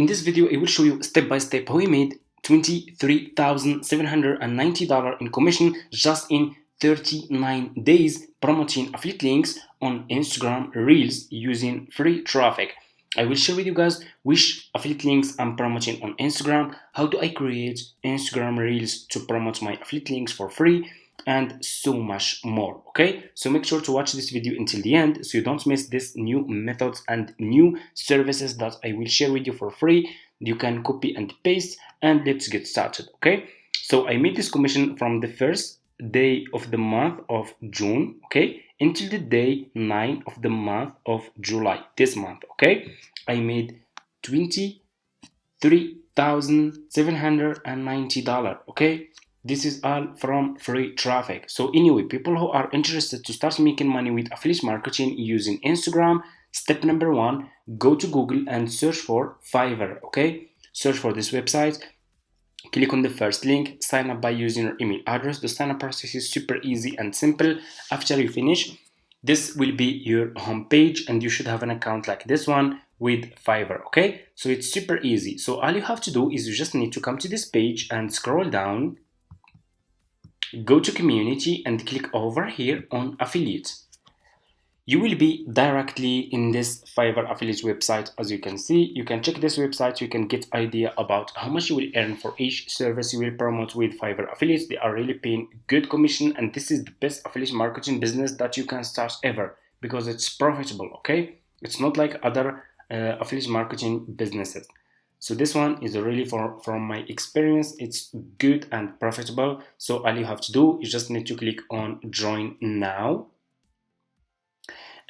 In this video, I will show you step by step how I made $23,790 in commission just in 39 days promoting affiliate links on Instagram Reels using free traffic. I will share with you guys which affiliate links I'm promoting on Instagram, how do I create Instagram Reels to promote my affiliate links for free, and so much more. Okay, so make sure to watch this video until the end so you don't miss this new methods and new services that I will share with you for free. You can copy and paste, and let's get started. Okay, so I made this commission from the first day of the month of June, okay, until the day 9 of the month of July, this month. Okay, I made $23,790. Okay, this is all from free traffic. So anyway, people who are interested to start making money with affiliate marketing using Instagram, step number one, go to Google and search for Fiverr. Okay, search for this website, click on the first link, sign up by using your email address. The sign up process is super easy and simple. After you finish, this will be your home page and you should have an account like this one with Fiverr. Okay, so it's super easy. So all you have to do is you just need to come to this page and scroll down, go to community and click over here on affiliate. You will be directly in this Fiverr affiliate website. As you can see, you can check this website, you can get idea about how much you will earn for each service you will promote with Fiverr affiliates. They are really paying good commission, and this is the best affiliate marketing business that you can start ever because it's profitable. Okay, it's not like other affiliate marketing businesses. So this one is really, from my experience, it's good and profitable. So all you have to do, you just need to click on join now,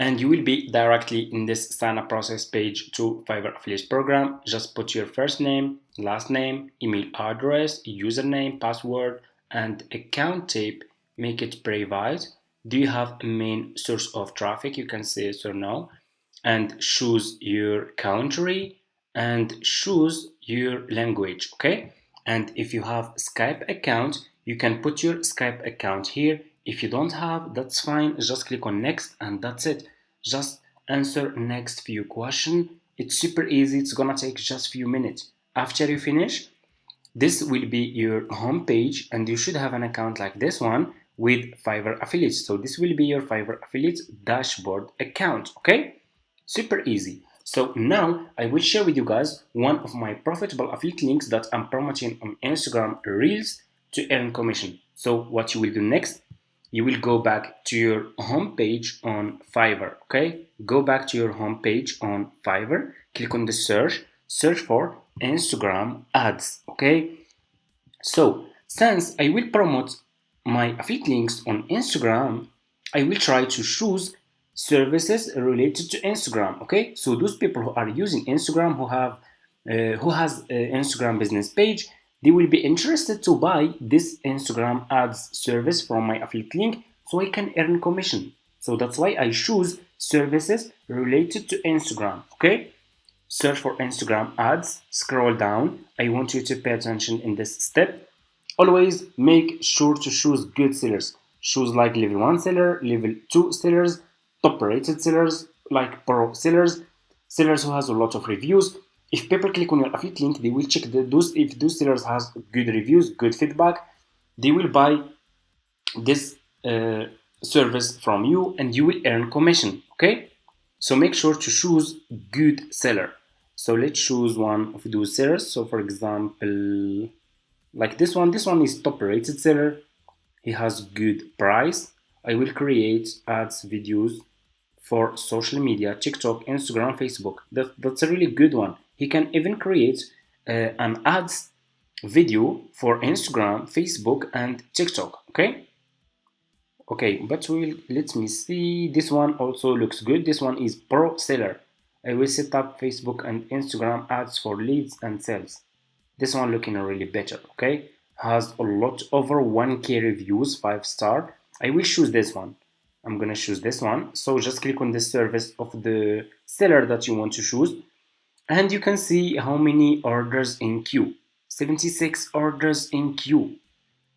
and you will be directly in this sign up process page to Fiverr affiliate program. Just put your first name, last name, email address, username, password, and account type. Make it private. Do you have a main source of traffic? You can say yes or no, and choose your country and choose your language. Okay, and if you have Skype account, you can put your Skype account here. If you don't have, that's fine, just click on next and that's it. Just answer next few questions. It's super easy, it's gonna take just few minutes. After you finish, this will be your home page and you should have an account like this one with Fiverr affiliates. So this will be your Fiverr affiliates dashboard account. Okay, super easy. So now I will share with you guys one of my profitable affiliate links that I'm promoting on Instagram Reels to earn commission. So what you will do next, you will go back to your home page on Fiverr. Okay, go back to your home page on Fiverr, click on the search for Instagram ads. Okay, so since I will promote my affiliate links on Instagram, I will try to choose services related to Instagram. Okay, so those people who are using Instagram, who has an Instagram business page, they will be interested to buy this Instagram ads service from my affiliate link so I can earn commission. So that's why I choose services related to Instagram. Okay, search for Instagram ads, scroll down. I want you to pay attention in this step. Always make sure to choose good sellers. Choose like level 1 seller, level 2 sellers, top rated sellers, like pro sellers, sellers who has a lot of reviews. If people click on your affiliate link, they will check if those sellers has good reviews, good feedback, they will buy this service from you and you will earn commission. Okay, so make sure to choose good seller. So let's choose one of those sellers. So for example, like this one is top rated seller, he has good price. I will create ads videos for social media, TikTok, Instagram, Facebook. That's a really good one. He can even create an ads video for Instagram, Facebook, and TikTok. Okay, but let me see. This one also looks good. This one is pro seller. I will set up Facebook and Instagram ads for leads and sales. This one looking really better. Okay, has a lot over 1k reviews, 5-star. I will choose this one. I'm gonna choose this one. So just click on the service of the seller that you want to choose, and you can see how many orders in queue. 76 orders in queue.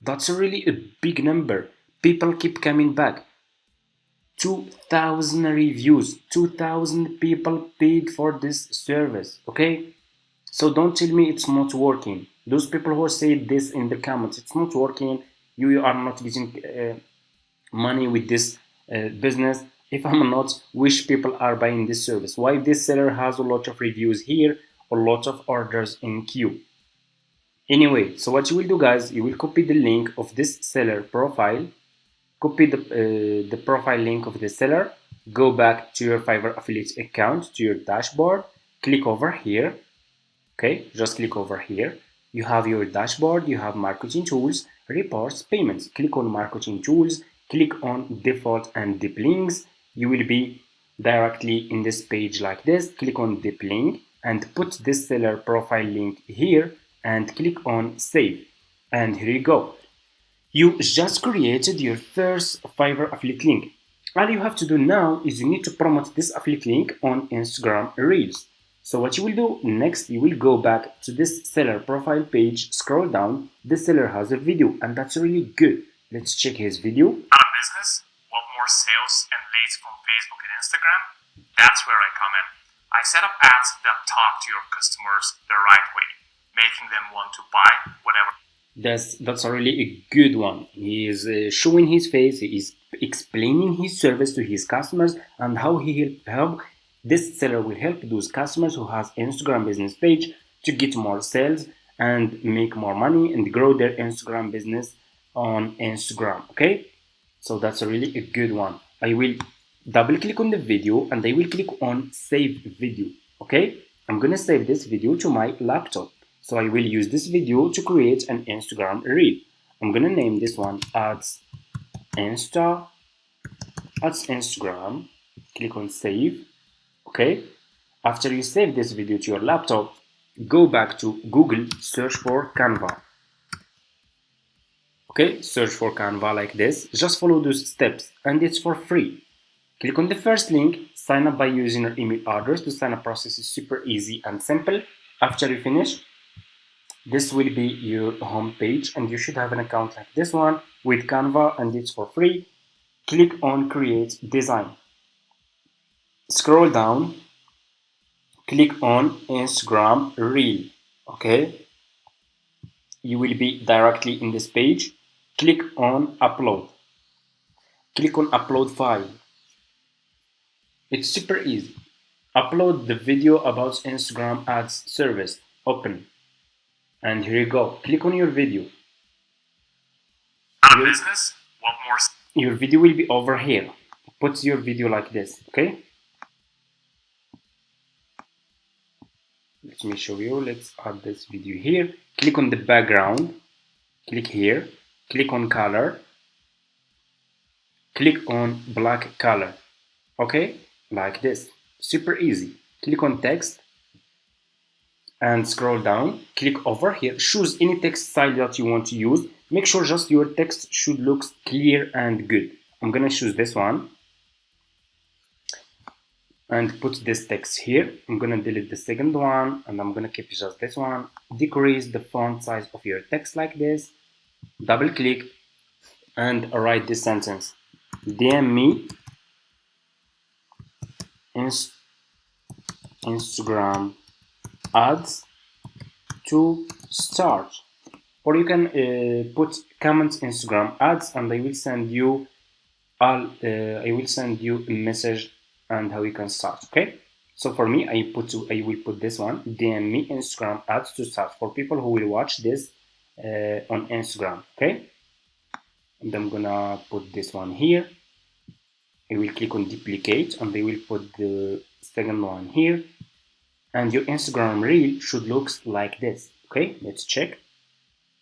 That's really a big number. People keep coming back. 2,000 reviews. 2,000 people paid for this service. Okay, So don't tell me it's not working. Those people who say this in the comments, it's not working, you are not getting money with this business. If I'm not, which people are buying this service? Why this seller has a lot of reviews here, a lot of orders in queue? Anyway, so what you will do, guys, you will copy the link of this seller profile, copy the profile link of the seller, go back to your Fiverr affiliate account, to your dashboard, click over here. Okay, just click over here. You have your dashboard, you have marketing tools, reports, payments. Click on marketing tools, click on default and deep links. You will be directly in this page like this. Click on deep link and put this seller profile link here and click on save. And here you go. You just created your first Fiverr affiliate link. All you have to do now is you need to promote this affiliate link on Instagram Reels. So what you will do next, you will go back to this seller profile page, scroll down. This seller has a video and that's really good. Let's check his video. Got a business? Want more sales and leads from Facebook and Instagram? That's where I come in. I set up ads that talk to your customers the right way, making them want to buy whatever. That's a really a good one. He is showing his face. He is explaining his service to his customers and how he help this seller will help those customers who has Instagram business page to get more sales and make more money and grow their Instagram business on Instagram. Okay, so that's a really a good one. I will double click on the video and I will click on save video. Okay, I'm gonna save this video to my laptop. So I will use this video to create an Instagram reel. I'm gonna name this one ads Instagram. Click on save. Okay. After you save this video to your laptop, go back to Google, search for Canva. Okay, search for Canva like this. Just follow those steps and it's for free. Click on the first link, sign up by using your email address. The sign up process is super easy and simple. After you finish, this will be your home page and you should have an account like this one with Canva and it's for free. Click on create design. Scroll down, click on Instagram reel. Okay, you will be directly in this page. Click on upload. Click on upload file. It's super easy. Upload the video about Instagram ads service. Open. And here you go. Click on your video. Got a business? Want more? Your video will be over here. Put your video like this, okay? Let me show you. Let's add this video here. Click on the background. Click here. Click on color. Click on black color. Okay? Like this. Super easy. Click on text and scroll down. Click over here. Choose any text style that you want to use. Make sure just your text should look clear and good. I'm gonna choose this one and put this text here. I'm gonna delete the second one and I'm gonna keep just this one. Decrease the font size of your text like this. Double click and write this sentence. DM me Instagram ads to start. Or you can put comments Instagram ads and I will send you a message and how you can start. Okay, so for me I will put this one, DM me Instagram ads to start, for people who will watch this on Instagram. Okay, and I'm gonna put this one here. I will click on duplicate and I will put the second one here, and your Instagram reel should look like this. Okay, let's check.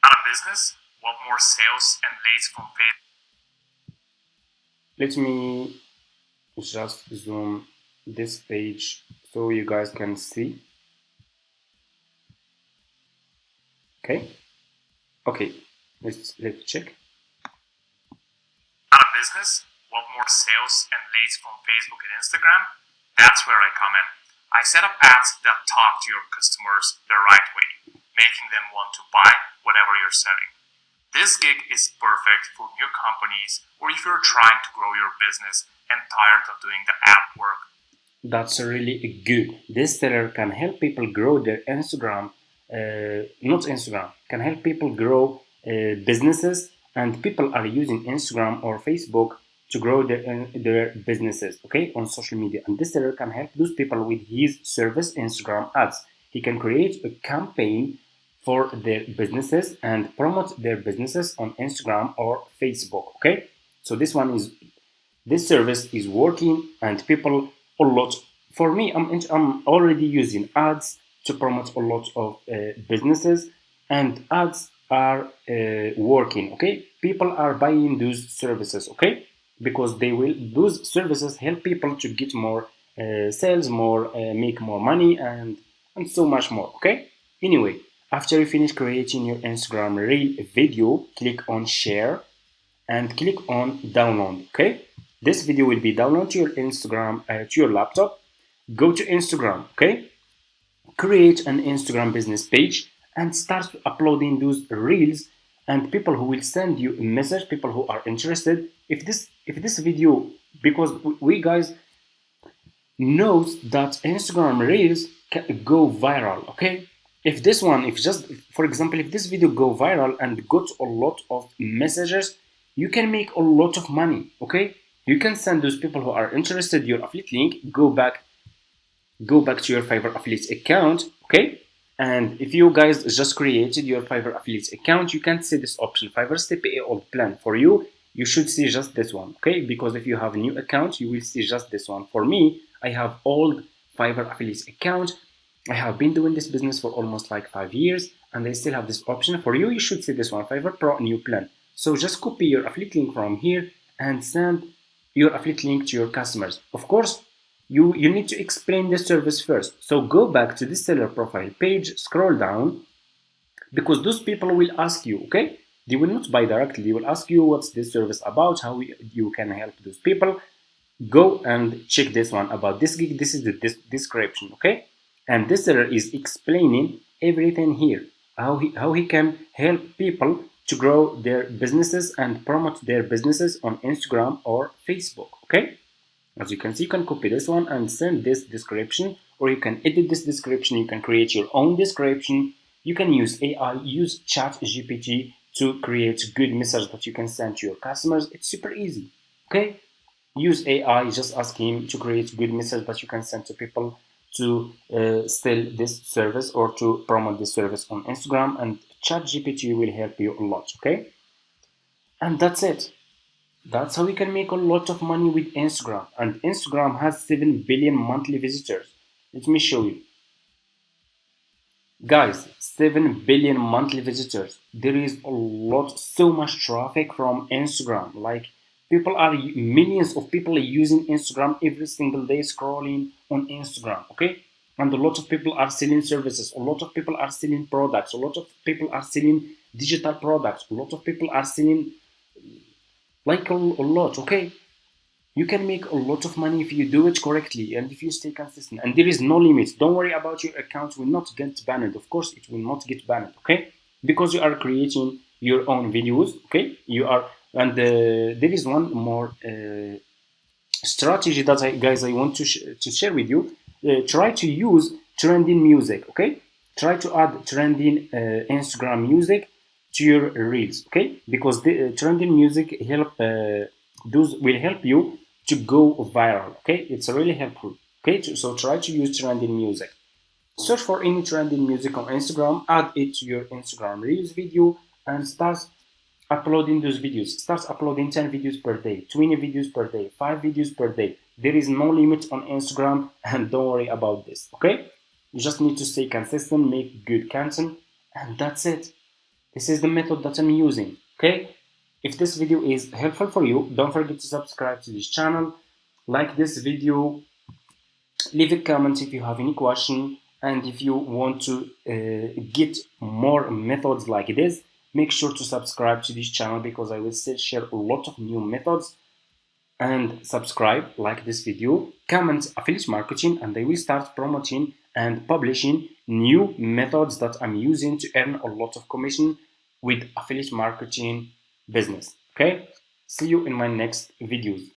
Got a business? Want more sales and leads from Facebook? Let me just zoom this page so you guys can see. Okay, let's check. Got a business? Want more sales and leads from Facebook and Instagram? That's where I come in. I set up ads that talk to your customers the right way, making them want to buy whatever you're selling. This gig is perfect for new companies or if you're trying to grow your business and tired of doing the ad work. That's really good. This seller can help people grow their Instagram, not Instagram, can help people grow businesses, and people are using Instagram or Facebook to grow their businesses, okay, on social media. And this seller can help those people with his service Instagram ads. He can create a campaign for their businesses and promote their businesses on Instagram or Facebook, okay. So this service is working and people a lot. For me, I'm already using ads to promote a lot of businesses, and ads are working, okay. People are buying those services, okay, because those services help people to get more sales, more make more money, and so much more, okay. Anyway, after you finish creating your Instagram reel video, click on share and click on download, okay. This video will be downloaded to your Instagram, to your laptop. Go to Instagram, okay, create an Instagram business page and start uploading those reels, and people who will send you a message, people who are interested, if this video, because we guys knows that Instagram reels can go viral, okay. If this one, if just for example, if this video go viral and got a lot of messages, you can make a lot of money, okay. You can send those people who are interested your affiliate link, go back to your Fiverr affiliate account, okay. And if you guys just created your Fiverr affiliate account, you can see this option, Fiverr CPA old plan. For you, you should see just this one, okay, because if you have a new account, you will see just this one. For me, I have old Fiverr affiliate account. I have been doing this business for almost like 5 years, and I still have this option. For you, you should see this one, Fiverr Pro new plan. So just copy your affiliate link from here and send your affiliate link to your customers. Of course, you need to explain the service first. So go back to the seller profile page, scroll down, because those people will ask you, okay, they will not buy directly, they will ask you what's this service about, how you can help those people. Go and check this one about this gig. This is the description, okay, and this seller is explaining everything here, how he can help people to grow their businesses and promote their businesses on Instagram or Facebook, okay. As you can see, you can copy this one and send this description, or you can edit this description. You can create your own description. You can use AI, use Chat GPT to create good message that you can send to your customers. It's super easy, okay. Use AI, just ask him to create good message that you can send to people to sell this service or to promote this service on Instagram, and Chat GPT will help you a lot, okay. And that's it. That's how we can make a lot of money with Instagram. And Instagram has 7 billion monthly visitors. Let me show you. Guys, 7 billion monthly visitors. There is a lot, so much traffic from Instagram. Like millions of people are using Instagram every single day, scrolling on Instagram, okay? And a lot of people are selling services. A lot of people are selling products. A lot of people are selling digital products. A lot of people are selling like a lot, okay. You can make a lot of money if you do it correctly and if you stay consistent, and there is no limit. Don't worry about your account will not get banned. Of course it will not get banned, okay, because you are creating your own videos, okay. You are, and there is one more strategy that I want to share with you. Try to use trending music, okay. Try to add trending Instagram music to your reels, okay, because the trending music those will help you to go viral, okay. It's really helpful, okay. So try to use trending music. Search for any trending music on Instagram, add it to your Instagram reels video, and start uploading those videos. Start uploading 10 videos per day, 20 videos per day, 5 videos per day. There is no limit on Instagram, and don't worry about this, okay. You just need to stay consistent, make good content, and that's it. This is the method that I'm using, okay. If this video is helpful for you, don't forget to subscribe to this channel, like this video, leave a comment if you have any question, and if you want to get more methods like this, make sure to subscribe to this channel, because I will still share a lot of new methods. And subscribe, like this video, comment affiliate marketing, and I will start promoting and publishing new methods that I'm using to earn a lot of commission with affiliate marketing business, okay. See you in my next videos.